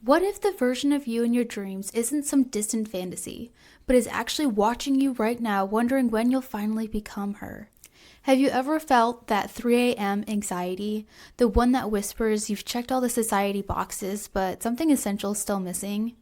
What if the version of you in your dreams isn't some distant fantasy, but is actually watching you right now, wondering when you'll finally become her? Have you ever felt that 3 a.m. anxiety, the one that whispers you've checked all the society boxes, but something essential is still missing?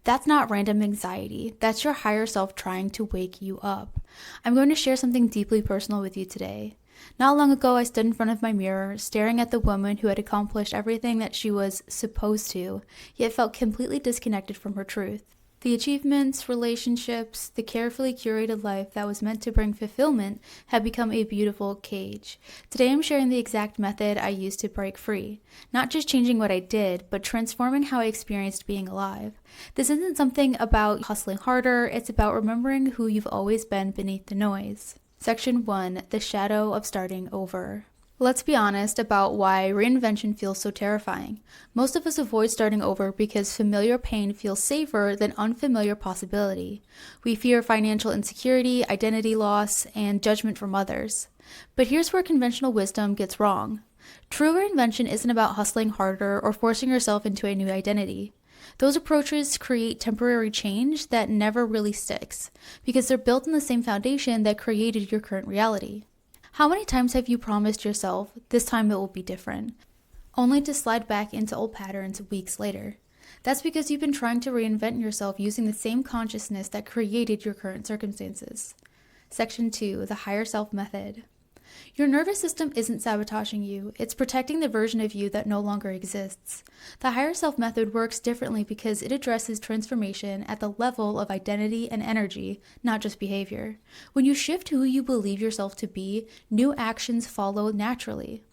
That's not random anxiety. That's your higher self trying to wake you up. I'm going to share something deeply personal with you today. Not long ago, I stood in front of my mirror, staring at the woman who had accomplished everything that she was supposed to, yet felt completely disconnected from her truth. The achievements, relationships, the carefully curated life that was meant to bring fulfillment had become a beautiful cage. Today I'm sharing the exact method I used to break free. Not just changing what I did, but transforming how I experienced being alive. This isn't something about hustling harder, it's about remembering who you've always been beneath the noise. Section 1, The Shadow of Starting Over. Let's be honest about why reinvention feels so terrifying. Most of us avoid starting over because familiar pain feels safer than unfamiliar possibility. We fear financial insecurity, identity loss, and judgment from others. But here's where conventional wisdom gets wrong. True reinvention isn't about hustling harder or forcing yourself into a new identity. Those approaches create temporary change that never really sticks, because they're built on the same foundation that created your current reality. How many times have you promised yourself, this time it will be different, only to slide back into old patterns weeks later? That's because you've been trying to reinvent yourself using the same consciousness that created your current circumstances. Section 2, The Higher Self Method. Your nervous system isn't sabotaging you, it's protecting the version of you that no longer exists. The higher self method works differently because it addresses transformation at the level of identity and energy, not just behavior. When you shift who you believe yourself to be, new actions follow naturally.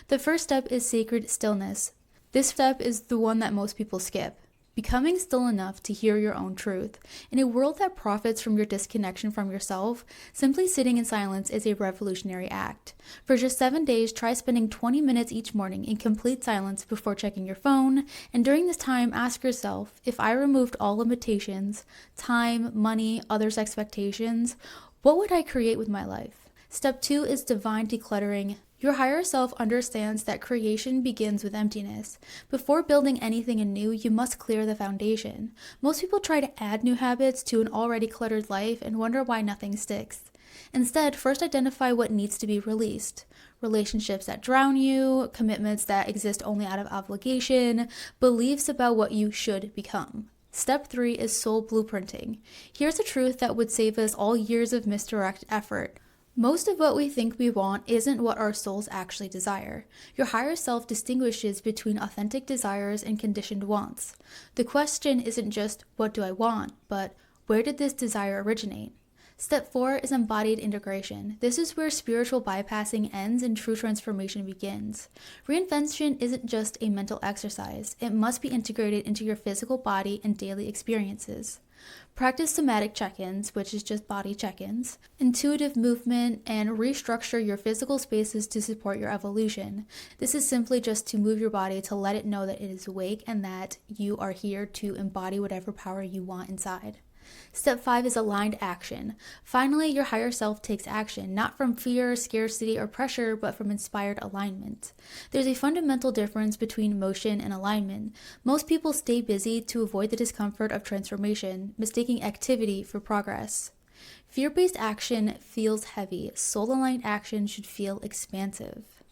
The first step is sacred stillness. This step is the one that most people skip. Becoming still enough to hear your own truth. In a world that profits from your disconnection from yourself, simply sitting in silence is a revolutionary act. For just 7 days, try spending 20 minutes each morning in complete silence before checking your phone, and during this time, ask yourself, if I removed all limitations, time, money, others' expectations, what would I create with my life? Step 2 is divine decluttering. Your higher self understands that creation begins with emptiness. Before building anything anew, you must clear the foundation. Most people try to add new habits to an already cluttered life and wonder why nothing sticks. Instead, first identify what needs to be released. Relationships that drown you, commitments that exist only out of obligation, beliefs about what you should become. Step 3 is soul blueprinting. Here's a truth that would save us all years of misdirected effort. Most of what we think we want isn't what our souls actually desire. Your higher self distinguishes between authentic desires and conditioned wants. The question isn't just, what do I want, but where did this desire originate? Step 4 is embodied integration. This is where spiritual bypassing ends and true transformation begins. Reinvention isn't just a mental exercise. It must be integrated into your physical body and daily experiences. Practice somatic check-ins, which is just body check-ins, intuitive movement, and restructure your physical spaces to support your evolution. This is simply just to move your body to let it know that it is awake and that you are here to embody whatever power you want inside. Step 5 is aligned action. Finally, your higher self takes action, not from fear, scarcity, or pressure, but from inspired alignment. There's a fundamental difference between motion and alignment. Most people stay busy to avoid the discomfort of transformation, mistaking activity for progress. Fear-based action feels heavy. Soul-aligned action should feel expansive.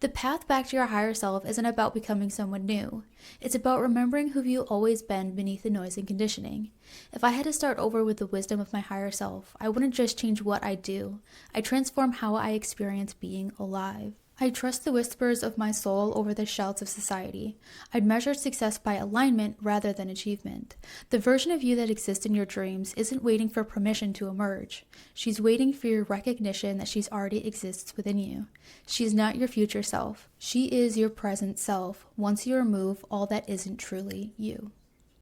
The path back to your higher self isn't about becoming someone new. It's about remembering who you've always been beneath the noise and conditioning. If I had to start over with the wisdom of my higher self, I wouldn't just change what I do. I transform how I experience being alive. I trust the whispers of my soul over the shouts of society. I'd measure success by alignment rather than achievement. The version of you that exists in your dreams isn't waiting for permission to emerge. She's waiting for your recognition that she's already exists within you. She's not your future self. She is your present self once you remove all that isn't truly you.